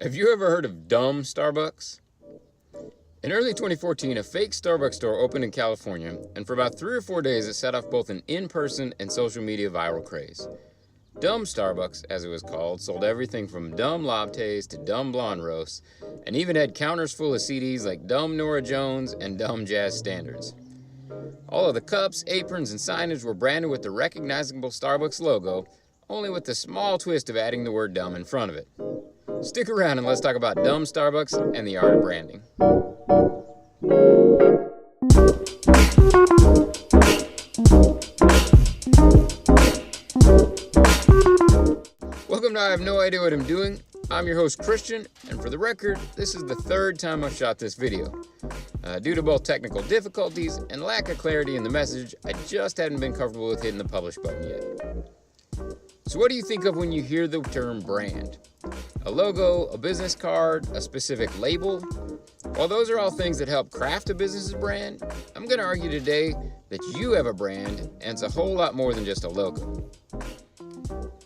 Have you ever heard of dumb Starbucks? In early 2014, a fake Starbucks store opened in California, and for about 3 or 4 days it set off both an in-person and social media viral craze. Dumb Starbucks, as it was called, sold everything from dumb lattes to dumb blonde roasts, and even had counters full of CDs like Dumb Nora Jones and Dumb Jazz Standards. All of the cups, aprons, and signage were branded with the recognizable Starbucks logo, only with the small twist of adding the word dumb in front of it. Stick around and let's talk about dumb Starbucks and the art of branding. Welcome to I Have No Idea What I'm Doing. I'm your host Christian, and for the record, this is the third time I've shot this video. Due to both technical difficulties and lack of clarity in the message, I just hadn't been comfortable with hitting the publish button yet. So what do you think of when you hear the term brand? A logo, a business card, a specific label? While those are all things that help craft a business's brand, I'm going to argue today that you have a brand and it's a whole lot more than just a logo.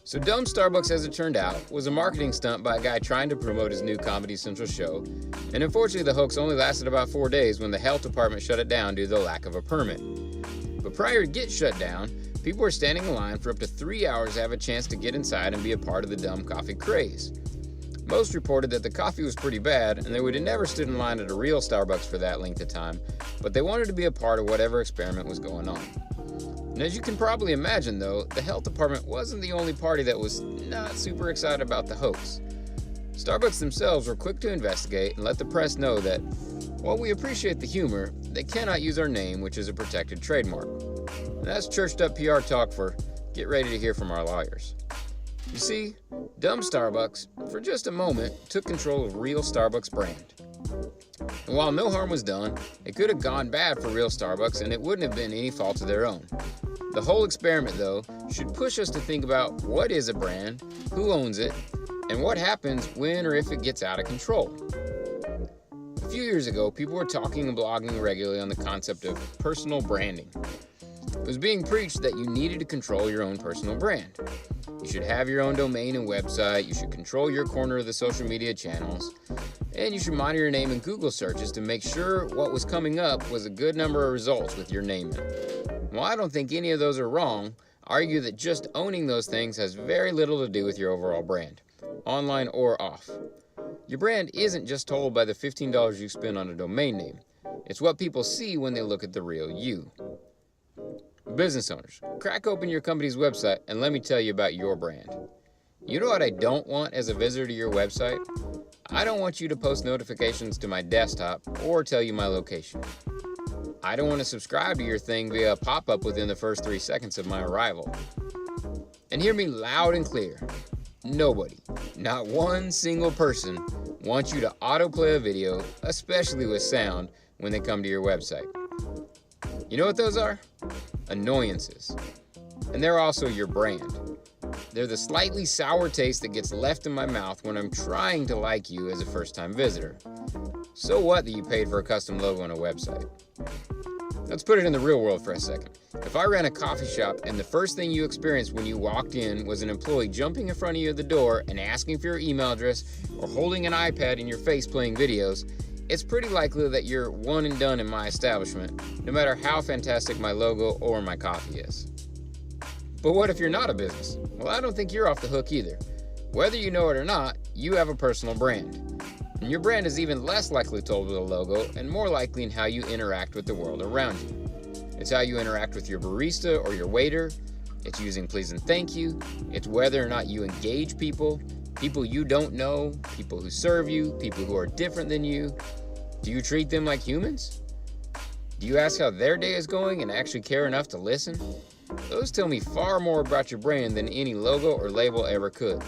So Dumb Starbucks, as it turned out, was a marketing stunt by a guy trying to promote his new Comedy Central show, and unfortunately the hoax only lasted about 4 days when the health department shut it down due to the lack of a permit. But prior to get shut down, people were standing in line for up to 3 hours to have a chance to get inside and be a part of the dumb coffee craze. Most reported that the coffee was pretty bad and they would have never stood in line at a real Starbucks for that length of time, but they wanted to be a part of whatever experiment was going on. And as you can probably imagine though, the health department wasn't the only party that was not super excited about the hoax. Starbucks themselves were quick to investigate and let the press know that, while we appreciate the humor, they cannot use our name, which is a protected trademark. And that's churched up PR talk for get ready to hear from our lawyers. You see, dumb Starbucks, for just a moment, took control of real Starbucks brand. And while no harm was done, it could have gone bad for real Starbucks and it wouldn't have been any fault of their own. The whole experiment, though, should push us to think about what is a brand, who owns it, and what happens when or if it gets out of control. A few years ago, people were talking and blogging regularly on the concept of personal branding. It was being preached that you needed to control your own personal brand. You should have your own domain and website, you should control your corner of the social media channels, and you should monitor your name in Google searches to make sure what was coming up was a good number of results with your name in it. While I don't think any of those are wrong, I argue that just owning those things has very little to do with your overall brand, online or off. Your brand isn't just told by the $15 you spend on a domain name. It's what people see when they look at the real you. Business owners, crack open your company's website and let me tell you about your brand. You know what I don't want as a visitor to your website? I don't want you to post notifications to my desktop or tell you my location. I don't want to subscribe to your thing via a pop-up within the first 3 seconds of my arrival. And hear me loud and clear. Nobody, not one single person, wants you to autoplay a video, especially with sound, when they come to your website. You know what those are? Annoyances. And they're also your brand. They're the slightly sour taste that gets left in my mouth when I'm trying to like you as a first-time visitor. So what that you paid for a custom logo on a website? Let's put it in the real world for a second. If I ran a coffee shop and the first thing you experienced when you walked in was an employee jumping in front of you at the door and asking for your email address or holding an iPad in your face playing videos, it's pretty likely that you're one and done in my establishment, no matter how fantastic my logo or my coffee is. But what if you're not a business? Well, I don't think you're off the hook either. Whether you know it or not, you have a personal brand. And your brand is even less likely told with a logo and more likely in how you interact with the world around you. It's how you interact with your barista or your waiter. It's using please and thank you. It's whether or not you engage people you don't know, people who serve you, people who are different than you. Do you treat them like humans? Do you ask how their day is going and actually care enough to listen? Those tell me far more about your brand than any logo or label ever could.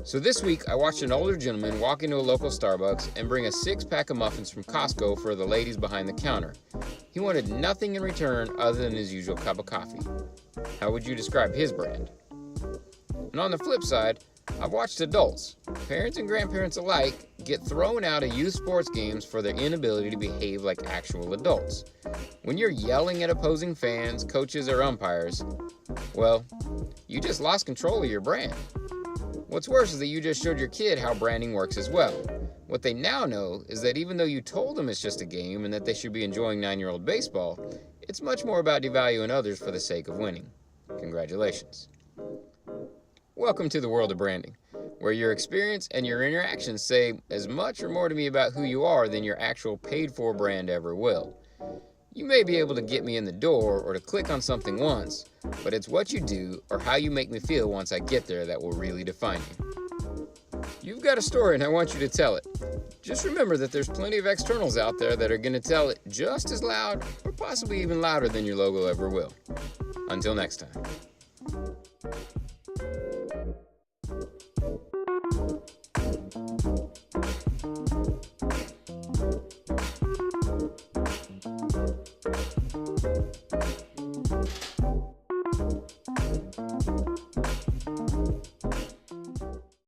So this week, I watched an older gentleman walk into a local Starbucks and bring a 6-pack of muffins from Costco for the ladies behind the counter. He wanted nothing in return other than his usual cup of coffee. How would you describe his brand? And on the flip side, I've watched adults, parents and grandparents alike, get thrown out of youth sports games for their inability to behave like actual adults. When you're yelling at opposing fans, coaches, or umpires, well, you just lost control of your brand. What's worse is that you just showed your kid how branding works as well. What they now know is that even though you told them it's just a game and that they should be enjoying 9-year-old baseball, it's much more about devaluing others for the sake of winning. Congratulations. Welcome to the world of branding, where your experience and your interactions say as much or more to me about who you are than your actual paid-for brand ever will. You may be able to get me in the door or to click on something once, but it's what you do or how you make me feel once I get there that will really define you. You've got a story and I want you to tell it. Just remember that there's plenty of externals out there that are going to tell it just as loud or possibly even louder than your logo ever will. Until next time.